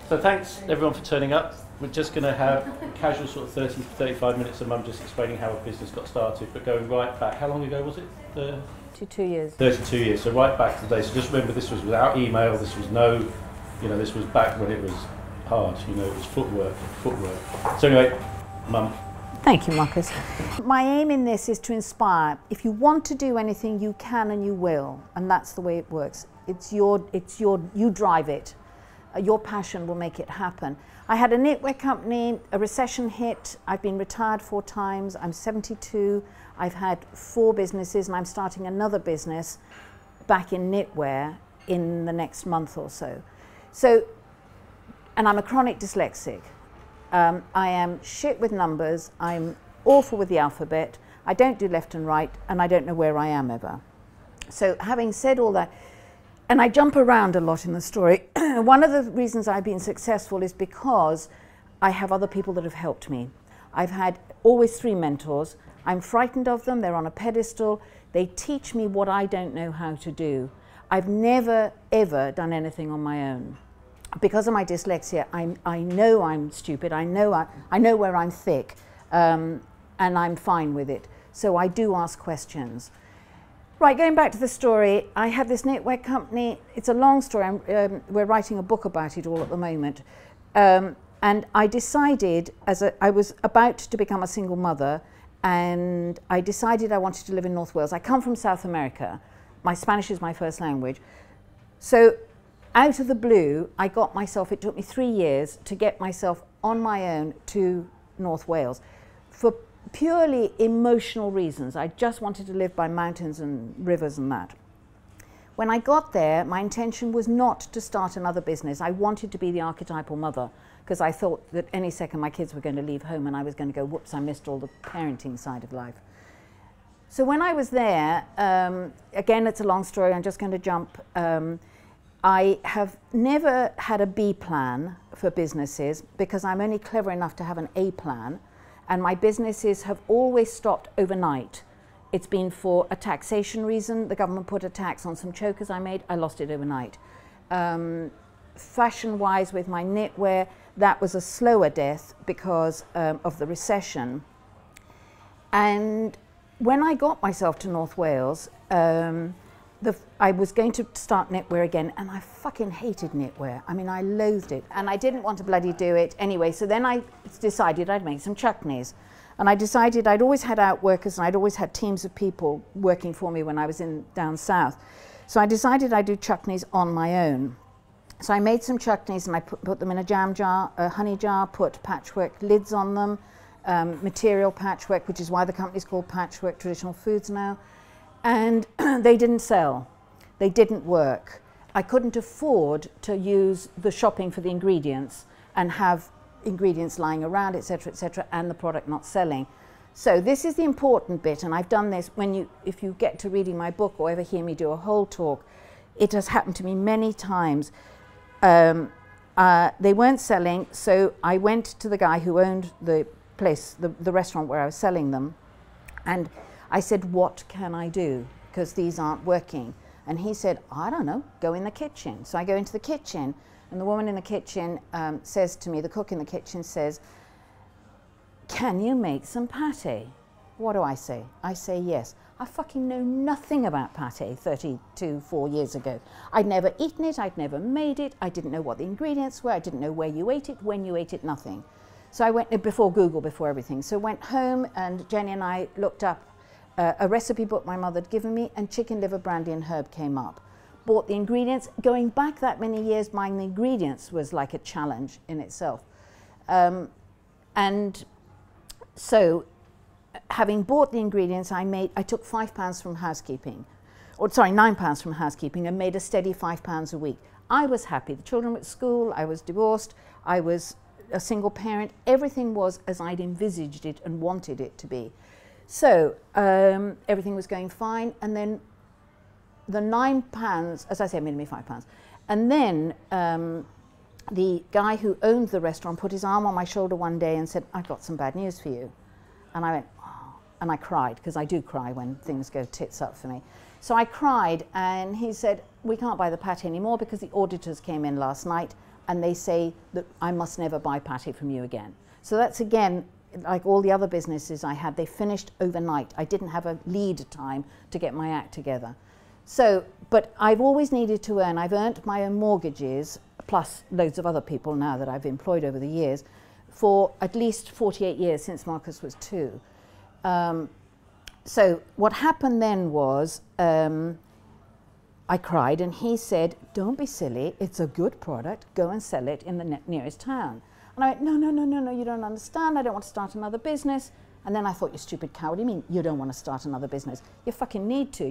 So thanks everyone for turning up. We're just going to have a casual sort of 30, 35 minutes of Mum just explaining how her business got started, but going right back. How long ago was it? 2 years. 32 years, so right back to the day. So just remember, this was without email, this was no, this was back when it was hard, it was footwork. So anyway, Mum. Thank you, Marcus. My aim in this is to inspire. If you want to do anything, you can and you will, and that's the way it works. You drive it. Your passion will make it happen. I had a knitwear company, a recession hit, I've been retired 4 times, I'm 72, I've had 4 businesses and I'm starting another business back in knitwear in the next month or so. And I'm a chronic dyslexic. I am shit with numbers, I'm awful with the alphabet, I don't do left and right, and I don't know where I am ever. So having said all that, and I jump around a lot in the story. One of the reasons I've been successful is because I have other people that have helped me. I've had always 3 mentors. I'm frightened of them, they're on a pedestal. They teach me what I don't know how to do. I've never, ever done anything on my own. Because of my dyslexia, I know I'm stupid, I know where I'm thick, and I'm fine with it. So I do ask questions. Right, going back to the story, I have this knitwear company. It's a long story. We're writing a book about it all at the moment. And I decided, I was about to become a single mother, and I decided I wanted to live in North Wales. I come from South America. My Spanish is my first language. So out of the blue, I got myself, it took me 3 years to get myself on my own to North Wales. For purely emotional reasons. I just wanted to live by mountains and rivers and that. When I got there, my intention was not to start another business. I wanted to be the archetypal mother because I thought that any second my kids were going to leave home and I was going to go, whoops, I missed all the parenting side of life. So when I was there, again, it's a long story, I'm just going to jump. I have never had a B plan for businesses because I'm only clever enough to have an A plan. And my businesses have always stopped overnight. It's been for a taxation reason. The government put a tax on some chokers I made. I lost it overnight. Fashion-wise, with my knitwear, that was a slower death because of the recession. And when I got myself to North Wales, I was going to start knitwear again, and I fucking hated knitwear. I mean, I loathed it, and I didn't want to bloody do it anyway. So then I decided I'd make some chutneys. And I decided I'd always had outworkers, and I'd always had teams of people working for me when I was down south. So I decided I'd do chutneys on my own. So I made some chutneys, and I put them in a jam jar, a honey jar, put patchwork lids on them, material patchwork, which is why the company's called Patchwork Traditional Foods now. And they didn't sell. They didn't work. I couldn't afford to use the shopping for the ingredients and have ingredients lying around, etc., and the product not selling. So this is the important bit, and I've done this if you get to reading my book or ever hear me do a whole talk, it has happened to me many times. They weren't selling, so I went to the guy who owned the place, the restaurant where I was selling them, and I said, what can I do? Because these aren't working. And he said, I don't know, go in the kitchen. So I go into the kitchen, and the woman in the kitchen says to me, the cook in the kitchen says, can you make some pate? What do I say? I say yes. I fucking know nothing about pate 4 years ago. I'd never eaten it, I'd never made it, I didn't know what the ingredients were, I didn't know where you ate it, when you ate it, nothing. So I went, before Google, before everything. So went home, and Jenny and I looked up a recipe book my mother had given me, and chicken liver brandy and herb came up. Bought the ingredients. Going back that many years, buying the ingredients was like a challenge in itself. And so, having bought the ingredients, I took £5 from housekeeping, or sorry, £9 from housekeeping, and made a steady £5 a week. I was happy. The children were at school, I was divorced, I was a single parent. Everything was as I'd envisaged it and wanted it to be. So everything was going fine, and then the £9, as I said, made me £5. And then the guy who owned the restaurant put his arm on my shoulder one day and said, I've got some bad news for you. And I went, oh, and I cried, because I do cry when things go tits up for me. So I cried, and he said, we can't buy the pate anymore because the auditors came in last night, and they say that I must never buy pâté from you again. So that's again, like all the other businesses I had, they finished overnight. I didn't have a lead time to get my act together. So, but I've always needed to earn. I've earned my own mortgages, plus loads of other people now that I've employed over the years, for at least 48 years since Marcus was 2. So what happened then was I cried, and he said, don't be silly, it's a good product, go and sell it in the nearest town. And I went, no, you don't understand, I don't want to start another business. And then I thought, you stupid cow, what do you mean you don't want to start another business? You fucking need to.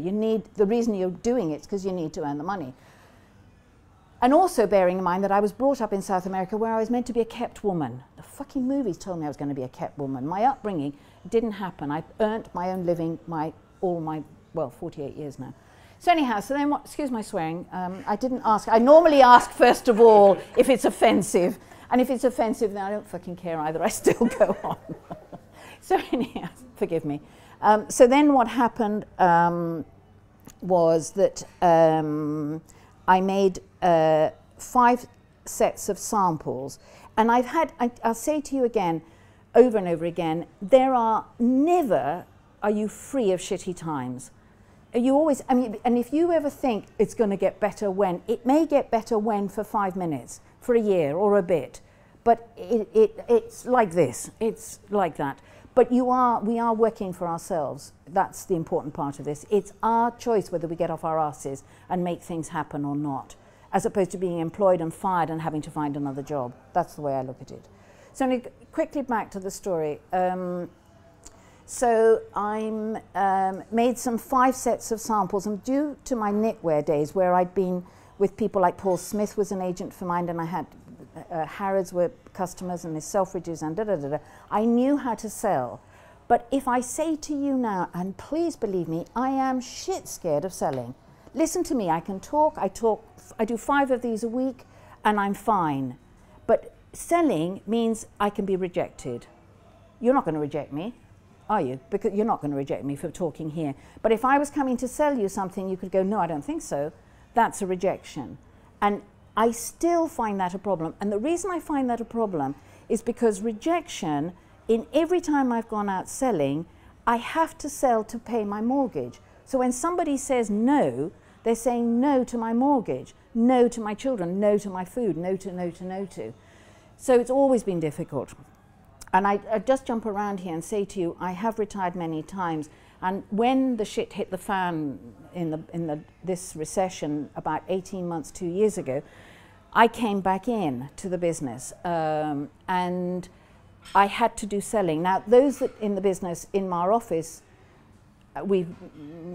The reason you're doing it is because you need to earn the money. And also bearing in mind that I was brought up in South America where I was meant to be a kept woman. The fucking movies told me I was going to be a kept woman. My upbringing didn't happen. I earned my own living all my 48 years now. So anyhow, so then excuse my swearing, I didn't ask. I normally ask first of all if it's offensive. And if it's offensive, then I don't fucking care either. I still go on. So anyhow, forgive me. So then what happened was that I made 5 sets of samples. And I'll say to you again, over and over again, never are you free of shitty times. You always, and if you ever think it's going to get better when, it may get better when for 5 minutes, for a year or a bit, but it's like this, it's like that. But we are working for ourselves. That's the important part of this. It's our choice whether we get off our asses and make things happen or not, as opposed to being employed and fired and having to find another job. That's the way I look at it. So quickly back to the story. So I made some 5 sets of samples, and due to my knitwear days where I'd been with people like Paul Smith was an agent for mine, and I had Harrods were customers, and the Selfridges and I knew how to sell. But if I say to you now, and please believe me, I am shit scared of selling. Listen to me, I can talk, I do 5 of these a week and I'm fine. But selling means I can be rejected. You're not going to reject me, are you? Because you're not going to reject me for talking here. But if I was coming to sell you something, you could go, no, I don't think so. That's a rejection. And I still find that a problem. And the reason I find that a problem is because rejection, in every time I've gone out selling, I have to sell to pay my mortgage. So when somebody says no, they're saying no to my mortgage, no to my children, no to my food, no to, no to, no to. So it's always been difficult. And I just jump around here and say to you, I have retired many times. And when the shit hit the fan in this recession about 18 months, 2 years ago, I came back in to the business and I had to do selling. Now, those that in the business in my office, we've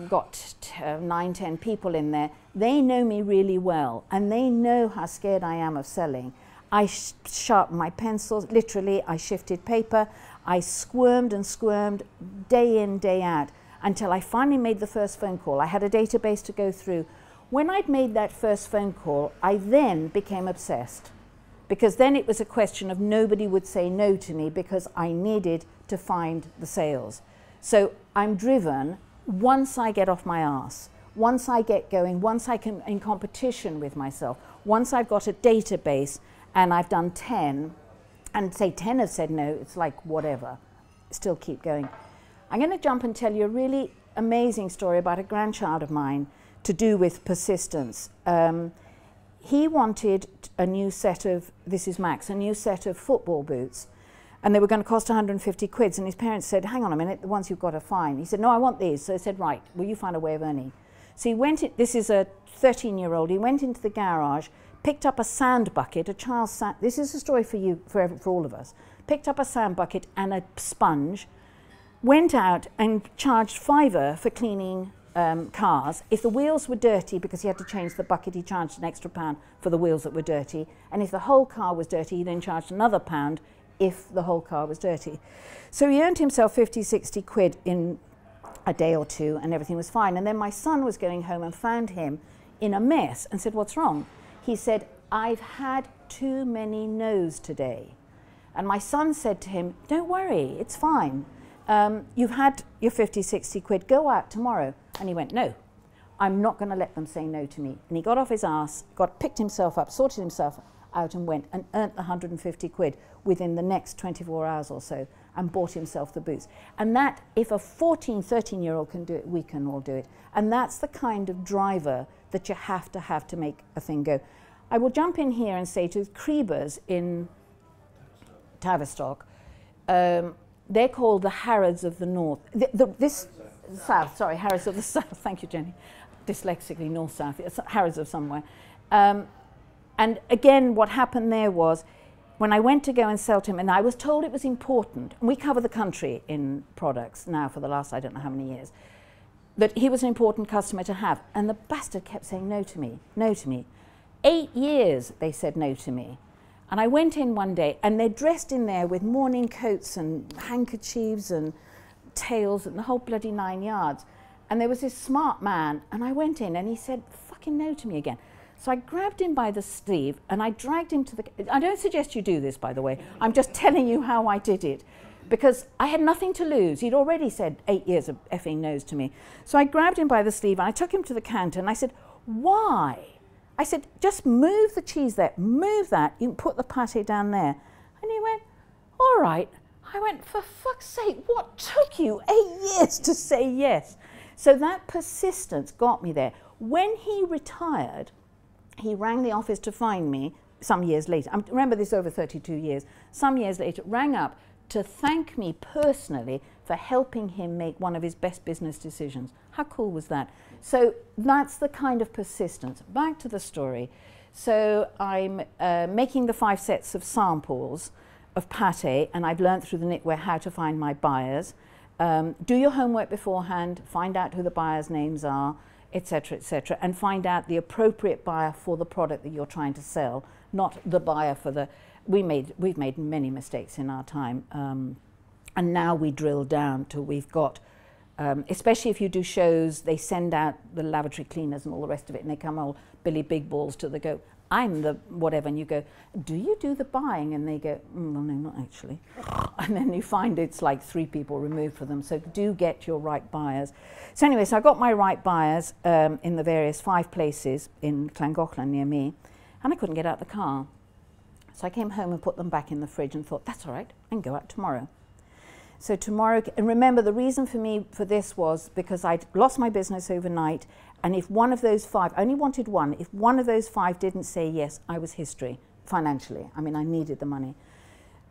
got 9, 10 people in there. They know me really well, and they know how scared I am of selling. I sharpened my pencils, literally, I shifted paper. I squirmed and squirmed day in, day out, until I finally made the first phone call. I had a database to go through. When I'd made that first phone call, I then became obsessed, because then it was a question of nobody would say no to me because I needed to find the sales. So I'm driven once I get off my arse, once I get going, once I can in competition with myself, once I've got a database and I've done 10, and say 10 have said no, it's like whatever, still keep going. I'm going to jump and tell you a really amazing story about a grandchild of mine to do with persistence. He wanted a new set of, this is Max, a new set of football boots, and they were going to cost 150 quid, and his parents said, hang on a minute, the ones you've got are fine. He said, no, I want these. So they said, right, will you find a way of earning? So he went, this is a 13-year-old, he went into the garage, picked up a sand bucket, a child's sand, this is a story for you, for all of us, picked up a sand bucket and a sponge, went out and charged £5 for cleaning cars. If the wheels were dirty, because he had to change the bucket, he charged an extra £1 for the wheels that were dirty. And if the whole car was dirty, he then charged another £1 if the whole car was dirty. So he earned himself 50, 60 quid in a day or two, and everything was fine. And then my son was going home and found him in a mess and said, what's wrong? He said, I've had too many no's today. And my son said to him, don't worry, it's fine. You've had your 50, 60 quid, go out tomorrow. And he went, no, I'm not going to let them say no to me. And he got off his ass, picked himself up, sorted himself out and went and earned the 150 quid within the next 24 hours or so and bought himself the boots. And that, if a 14, 13-year-old can do it, we can all do it. And that's the kind of driver that you have to make a thing go. I will jump in here and say to Kriebers in Tavistock, they're called the Harrods of the North. South, sorry, Harrods of the South. Thank you, Jenny. Dyslexically, north-south, it's Harrods of somewhere. And again, what happened there was, when I went to go and sell to him, and I was told it was important, and we cover the country in products now for the last I don't know how many years, that he was an important customer to have. And the bastard kept saying no to me, no to me. 8 years they said no to me. And I went in one day, and they're dressed in there with morning coats and handkerchiefs and tails and the whole bloody 9 yards. And there was this smart man, and I went in and he said fucking no to me again. So I grabbed him by the sleeve and I dragged him to the... I don't suggest you do this, by the way. I'm just telling you how I did it. Because I had nothing to lose. He'd already said 8 years of effing no's to me. So I grabbed him by the sleeve and I took him to the counter and I said, why? I said, just move the cheese there, move that, you can put the pâté down there. And he went, all right. I went, for fuck's sake, what took you 8 years to say yes? So that persistence got me there. When he retired, he rang the office to find me some years later. Remember this, over 32 years. Some years later, rang up to thank me personally for helping him make one of his best business decisions. How cool was that? So that's the kind of persistence. Back to the story. So I'm making the 5 sets of samples of pâté, and I've learned through the knitwear how to find my buyers. Do your homework beforehand, find out who the buyers' names are, etc., and find out the appropriate buyer for the product that you're trying to sell, not the buyer for the... We've made many mistakes in our time, and now we drill down till we've got, especially if you do shows, they send out the lavatory cleaners and all the rest of it, and they come all Billy Big Balls to the go, I'm the whatever, and you go, do you do the buying? And they go, well, no, not actually. And then you find it's like 3 people removed for them. So do get your right buyers. So anyway, so I got my right buyers in the various 5 places in Llangollen near me, and I couldn't get out the car. So I came home and put them back in the fridge and thought, that's all right, I can go out tomorrow. So tomorrow, and remember the reason for me for this was because I'd lost my business overnight, and if one of those 5, I only wanted one, if one of those 5 didn't say yes, I was history, financially. I mean, I needed the money.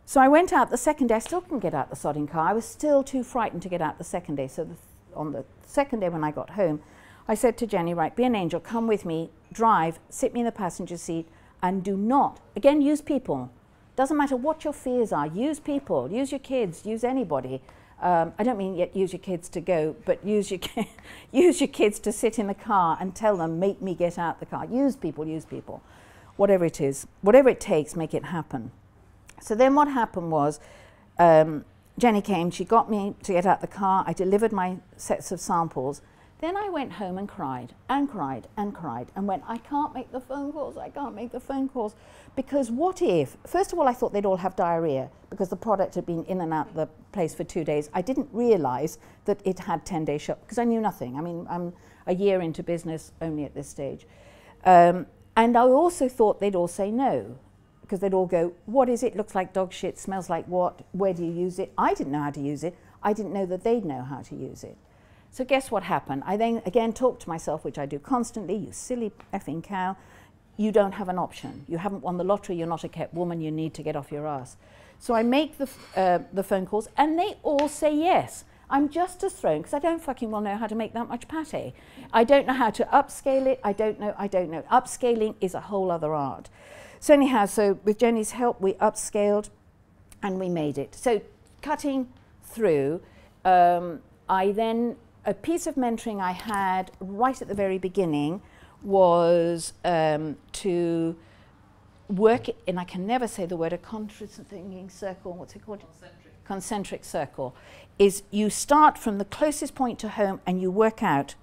So I went out the second day. I still couldn't get out the sodding car. I was still too frightened to get out the second day. So on the second day when I got home, I said to Jenny, right, be an angel, come with me, drive, sit me in the passenger seat, and do not, again, use people. Doesn't matter what your fears are, use people, use your kids, use anybody. I don't mean yet use your kids to go, but use your kids to sit in the car and tell them, make me get out the car. Use people, whatever it is, whatever it takes, make it happen. So then what happened was, Jenny came, she got me to get out the car, I delivered my sets of samples. Then I went home and cried and cried and cried and went, I can't make the phone calls, I can't make the phone calls. Because what if, first of all, I thought they'd all have diarrhea because the product had been in and out the place for 2 days. I didn't realize that it had 10-day shelf because I knew nothing. I mean, I'm a year into business only at this stage. And I also thought they'd all say no because they'd all go, what is it? Looks like dog shit, smells like what? Where do you use it? I didn't know how to use it. I didn't know that they'd know how to use it. So guess what happened? I then again talked to myself, which I do constantly, you silly effing cow. You don't have an option. You haven't won the lottery, you're not a kept woman, you need to get off your ass. So I make the phone calls and they all say yes. I'm just as thrown because I don't fucking well know how to make that much pâté. I don't know how to upscale it, I don't know. Upscaling is a whole other art. So anyhow, so with Jenny's help, we upscaled and we made it. So cutting through, I then, a piece of mentoring I had right at the very beginning was to work in, I can never say the word, a concentric circle, what's it called? Concentric circle, is you start from the closest point to home and you work out.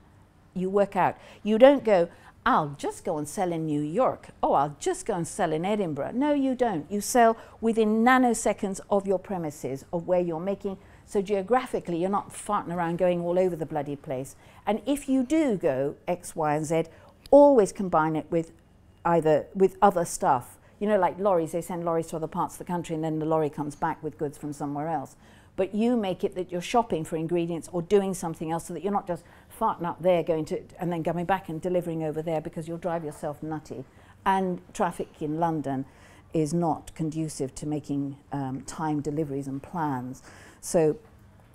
You don't go, I'll just go and sell in New York. Oh, I'll just go and sell in Edinburgh. No, you don't. You sell within nanoseconds of your premises, of where you're making. So geographically, you're not farting around going all over the bloody place. And if you do go X, Y, and Z, always combine it with either with other stuff. You know, like lorries, they send lorries to other parts of the country and then the lorry comes back with goods from somewhere else. But you make it that you're shopping for ingredients or doing something else so that you're not just farting up there going to and then coming back and delivering over there, because you'll drive yourself nutty. And traffic in London is not conducive to making time deliveries and plans. So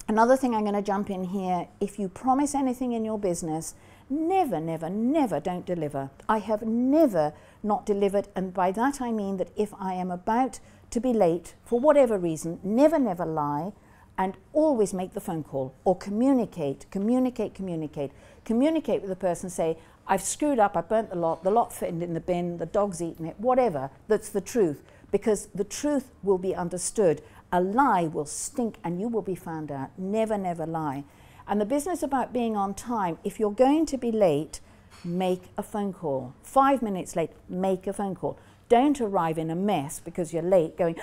another thing I'm going to jump in here, if you promise anything in your business, never, never, never don't deliver. I have never not delivered, and by that I mean that if I am about to be late for whatever reason, never, never lie, and always make the phone call or communicate with the person, say, I've screwed up, I burnt the lot fitted in the bin, the dog's eaten it, whatever, that's the truth, because the truth will be understood. A lie will stink and you will be found out. Never, never lie. And the business about being on time, if you're going to be late, make a phone call. 5 minutes late, make a phone call. Don't arrive in a mess because you're late going,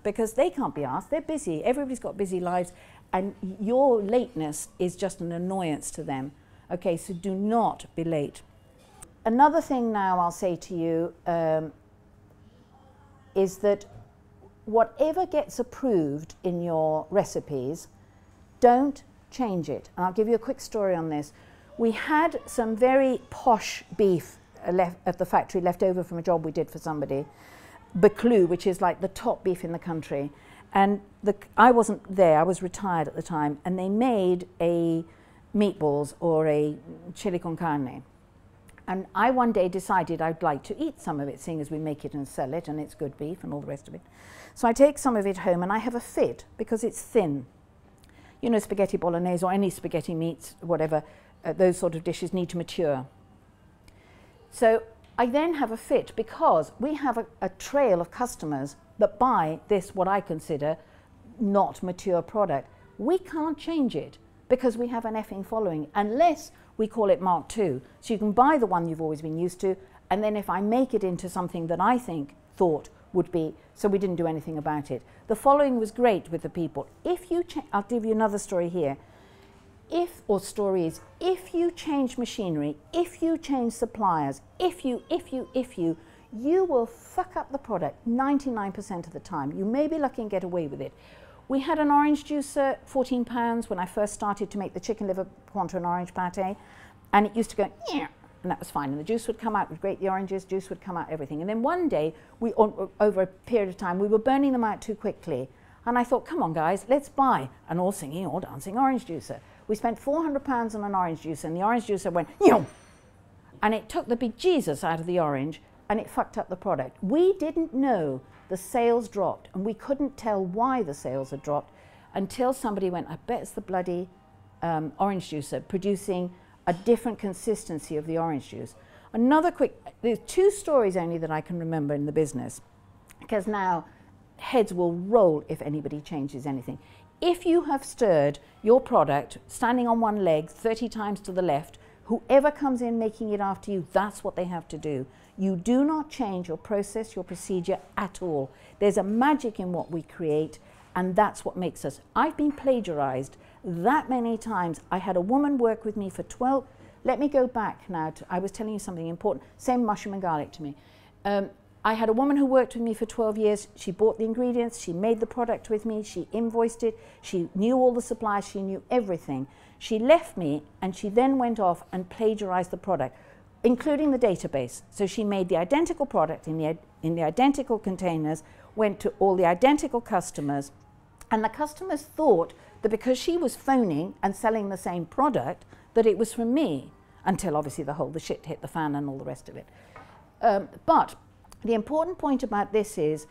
because they can't be asked, they're busy, everybody's got busy lives, and your lateness is just an annoyance to them. Okay, so do not be late. Another thing now I'll say to you is that whatever gets approved in your recipes, don't change it. And I'll give you a quick story on this. We had some very posh beef left at the factory, left over from a job we did for somebody, Baclou, which is like the top beef in the country. And I wasn't there, I was retired at the time, and they made a meatballs or a chili con carne. And I one day decided I'd like to eat some of it, seeing as we make it and sell it, and it's good beef and all the rest of it. So I take some of it home and I have a fit because it's thin. You know, spaghetti bolognese or any spaghetti meats, whatever, those sort of dishes need to mature. So I then have a fit because we have a trail of customers that buy this, what I consider not mature product. We can't change it because we have an effing following, unless we call it Mark II. So you can buy the one you've always been used to, and then if I make it into something that I thought would be, so we didn't do anything about it. The following was great with the people. If you, I'll give you another story here. If you change machinery, if you change suppliers, if you, you will fuck up the product 99% of the time. You may be lucky and get away with it. We had an orange juicer, £14 when I first started to make the chicken liver Cointreau and orange pate, and it used to go, yeah, and that was fine. And the juice would come out, we'd grate the oranges, juice would come out, everything. And then one day, over a period of time, we were burning them out too quickly. And I thought, come on guys, let's buy an all singing, all dancing orange juicer. We spent £400 on an orange juicer, and the orange juicer went, Yow! And it took the bejesus out of the orange, and it fucked up the product. We didn't know the sales dropped, and we couldn't tell why the sales had dropped until somebody went, I bet it's the bloody orange juicer producing a different consistency of the orange juice. Another quick, there's 2 stories only that I can remember in the business, because now heads will roll if anybody changes anything. If you have stirred your product standing on one leg 30 times to the left, whoever comes in making it after you, that's what they have to do. You do not change your process, your procedure at all. There's a magic in what we create, and that's what makes us. I've been plagiarized that many times. I had a woman work with me for 12, let me go back now to, I was telling you something important, same mushroom and garlic to me. I had a woman who worked with me for 12 years. She bought the ingredients, she made the product with me, she invoiced it, she knew all the suppliers, she knew everything. She left me and she then went off and plagiarized the product, including the database. So she made the identical product in the identical containers, went to all the identical customers, and the customers thought that because she was phoning and selling the same product, that it was from me, until obviously the shit hit the fan and all the rest of it. But the important point about this is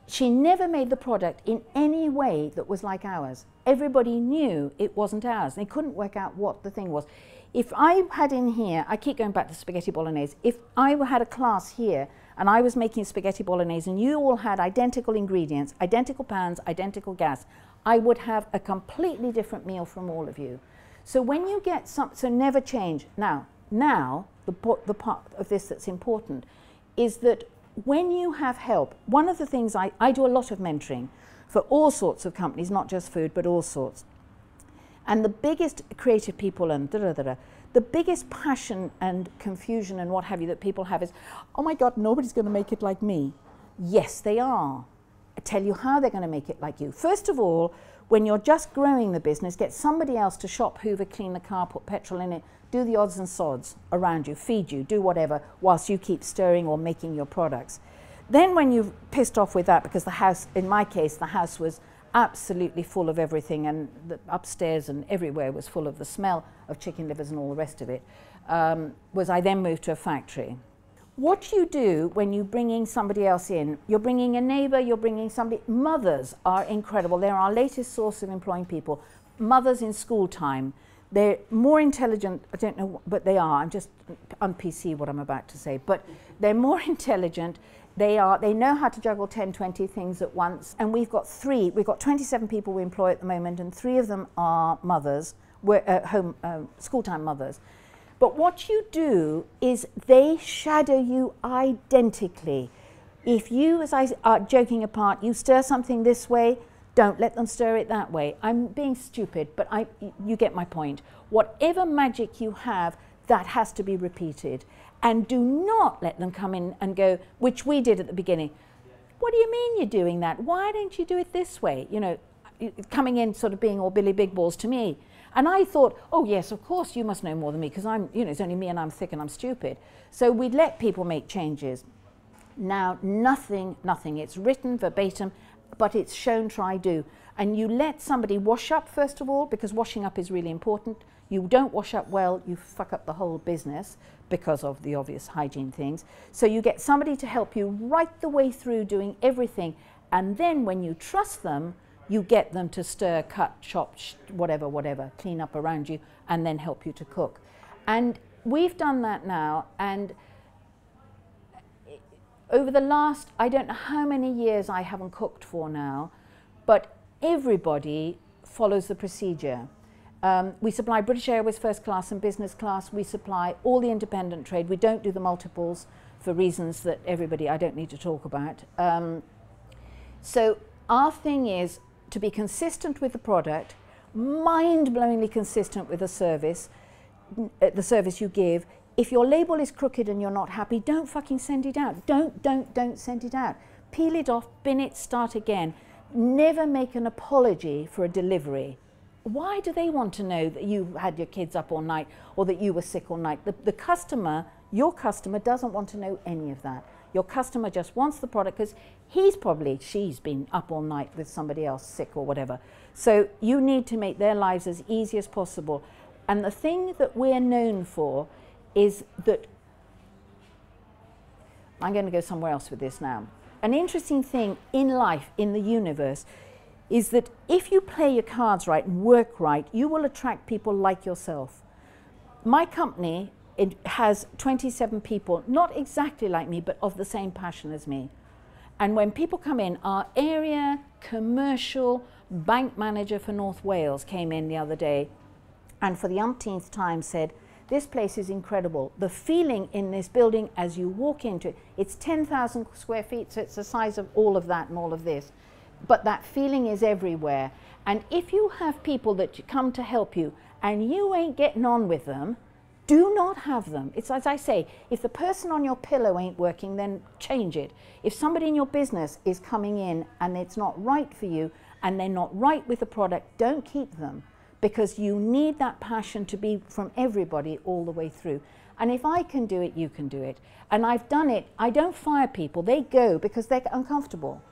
she never made the product in any way that was like ours. Everybody knew it wasn't ours. They couldn't work out what the thing was. If I had in here, I keep going back to spaghetti bolognese, if I had a class here and I was making spaghetti bolognese and you all had identical ingredients, identical pans, identical gas, I would have a completely different meal from all of you. So when you get so never change. Now the part of this that's important is that when you have help, one of the things I do a lot of mentoring for all sorts of companies, not just food, but all sorts. And the biggest creative people and The biggest passion and confusion and what have you that people have is, oh my God, nobody's going to make it like me. Yes, they are. I tell you how they're going to make it like you. First of all, when you're just growing the business, get somebody else to shop, hoover, clean the car, put petrol in it, do the odds and sods around you, feed you, do whatever, whilst you keep stirring or making your products. Then when you've pissed off with that, because the house, in my case, the house was absolutely full of everything, and the upstairs and everywhere was full of the smell of chicken livers and all the rest of it, was I then moved to a factory. What you do when you're bringing somebody else in, you're bringing a neighbour, you're bringing somebody. Mothers are incredible. They're our latest source of employing people. Mothers in school time, they're more intelligent, I don't know, but they are. I'm just on PC what I'm about to say, but they're more intelligent. They know how to juggle 10, 20 things at once. And we've got 27 people we employ at the moment, and 3 of them are mothers, school-time mothers. But what you do is they shadow you identically. If you, as I are joking apart, you stir something this way, don't let them stir it that way. I'm being stupid, but you get my point. Whatever magic you have, that has to be repeated. And do not let them come in and go, which we did at the beginning. What do you mean you're doing that? Why don't you do it this way? You know, coming in sort of being all Billy Big Balls to me. And I thought, oh yes, of course you must know more than me, because it's only me and I'm thick and I'm stupid. So we'd let people make changes. Now, nothing, it's written verbatim, but it's shown, try, do. And you let somebody wash up first of all, because washing up is really important. You don't wash up well, you fuck up the whole business because of the obvious hygiene things. So you get somebody to help you right the way through doing everything. And then when you trust them, you get them to stir, cut, chop, whatever, clean up around you, and then help you to cook. And we've done that now, and over the last, I don't know how many years I haven't cooked for now, but everybody follows the procedure. We supply British Airways first class and business class. We supply all the independent trade. We don't do the multiples for reasons that I don't need to talk about. So our thing is to be consistent with the product, mind-blowingly consistent with the service you give. If your label is crooked and you're not happy, don't fucking send it out. Don't send it out. Peel it off, bin it, start again. Never make an apology for a delivery. Why do they want to know that you had your kids up all night or that you were sick all night? The customer, your customer, doesn't want to know any of that. Your customer just wants the product because she's been up all night with somebody else sick or whatever. So you need to make their lives as easy as possible. And the thing that we're known for is that, I'm going to go somewhere else with this now. An interesting thing in life, in the universe, is that if you play your cards right and work right, you will attract people like yourself. My company, it has 27 people, not exactly like me, but of the same passion as me. And when people come in, our area commercial bank manager for North Wales came in the other day and for the umpteenth time said, this place is incredible. The feeling in this building as you walk into it, it's 10,000 square feet, so it's the size of all of that and all of this. But that feeling is everywhere. And if you have people that come to help you and you ain't getting on with them, do not have them. It's as I say, if the person on your pillow ain't working, then change it. If somebody in your business is coming in and it's not right for you and they're not right with the product, don't keep them, because you need that passion to be from everybody all the way through. And if I can do it, you can do it. And I've done it. I don't fire people. They go because they're uncomfortable.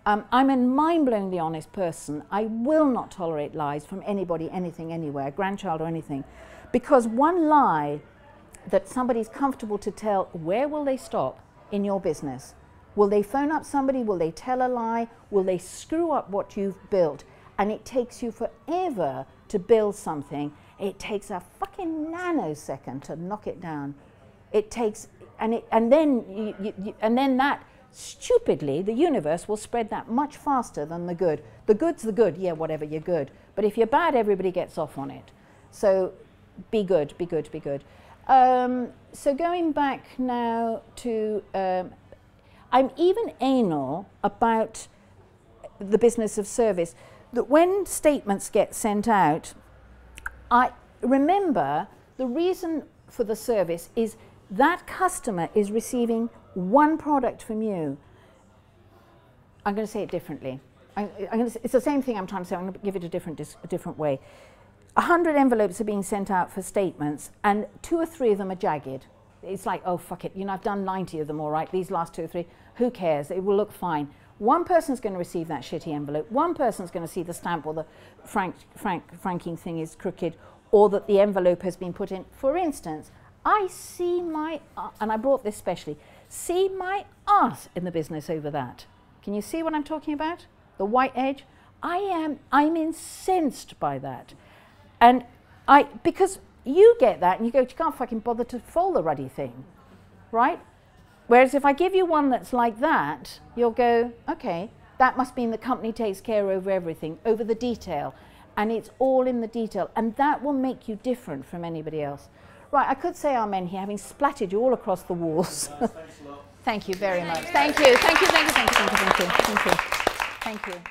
I'm a mind-blowingly honest person. I will not tolerate lies from anybody, anything, anywhere, grandchild or anything. Because one lie that somebody's comfortable to tell, where will they stop in your business? Will they phone up somebody? Will they tell a lie? Will they screw up what you've built? And it takes you forever to build something. It takes a fucking nanosecond to knock it down. It takes, and then that, stupidly, the universe will spread that much faster than the good. The good's the good, yeah, whatever, you're good. But if you're bad, everybody gets off on it. So be good, be good, be good. So going back now to, I'm even anal about the business of service, that when statements get sent out, I remember The reason for the service is that customer is receiving one product from you. I'm going to say it differently. It's the same thing I'm trying to say. I'm going to give it a different way. 100 envelopes are being sent out for statements, and 2 or 3 of them are jagged. It's like, oh, fuck it. You know, I've done 90 of them all right. These last 2 or 3, who cares? It will look fine. One person's going to receive that shitty envelope. One person's going to see the stamp or the franking thing is crooked, or that the envelope has been put in. For instance, I see my, and I brought this specially, see my arse in the business over that. Can you see what I'm talking about? The white edge? I'm incensed by that. And because you get that and you go, you can't fucking bother to fold the ruddy thing, right? Whereas if I give you one that's like that, you'll go, okay, that must mean the company takes care over everything, over the detail. And it's all in the detail. And that will make you different from anybody else. Right, I could say amen here, having splattered you all across the walls. Thanks a lot. Thank you very much. Thank you, thank you, thank you, thank you, thank you, thank you, thank you. Thank you.